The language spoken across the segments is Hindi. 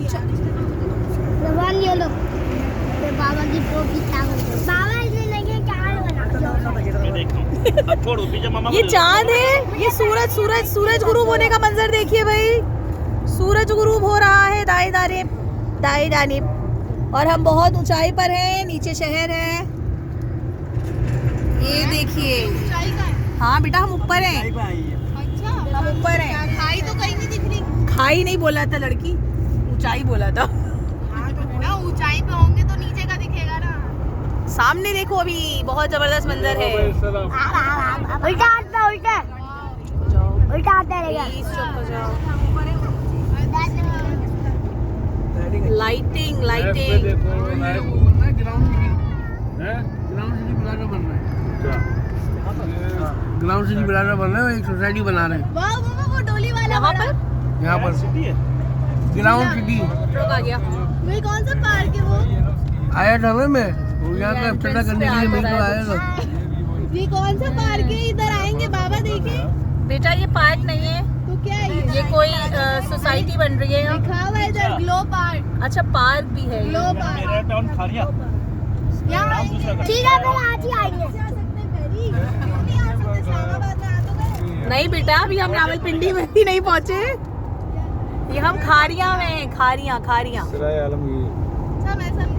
जबान ये लो। बाबा की टोपी बाबा इसने लगे क्या छोड़ो पीछे मामा। ये चांद है, ये सूरज सूरज सूरज गुरूब होने का मंजर देखिए भाई। सूरज गुरूब हो रहा है दाएं दाएं, और हम बहुत ऊंचाई पर हैं, नीचे शहर है। ये देखिए। हाँ बेटा हम ऊपर हैं। अच्छा हम ऊपर हैं। खाई तो कहीं नहीं दिख रही। खाई नहीं बोला था लड़की, ऊंचाई बोला था। ना ऊंचाई पे होंगे तो नीचे का दिखेगा ना। सामने देखो, अभी बहुत जबरदस्त मंजर है। उल्टा आता उल्टा उल्टा आता रहेगा। प्लीज चुप हो जाओ। लाइटिंग ग्राउंड सिटी प्लाजा बन रहा है, एक सोसाइटी बना रहे हैं वाह वो डोली वाला यहाँ पर यहाँ पर। ग्राउंड सिटी ट्रक आ गया। वही कौन सा पार्क है वो? आया था ना मैं, यहाँ पे चर्चा करने के लिए मेरे को आया था। ये कौन सा पार्क है? इधर आएंगे बाबा देखे। बेटा ये पार्क नहीं है, तो क्या है ये कोई सोसाइटी बन रही है यहाँ। लिखा हुआ है इधर ग्लो पार्क। अच्छा पार्क भी है। ग्लो पार्क मेरा टाउन खारिया। यहाँ ठीक है फिर आज ही आएंगे। नहीं बेटा अभी हम रावलपिंडी में ही नहीं पहुँचे, ये हम खारिया में हैं। खारिया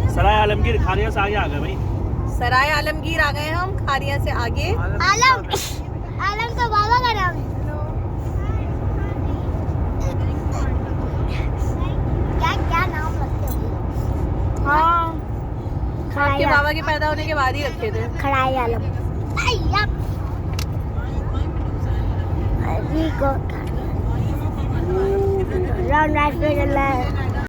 सराय आलमगीर खारिया से आगे आ गए भाई। सराय आलमगीर आ गए हम, खारिया से आगे। आलम तो बाबा का नाम है। क्या नाम रखते हो? हाँ आपके बाबा के पैदा होने के बाद ही रखे थे। खड़ाई आलम। राउंड राइट पे चल रहा है।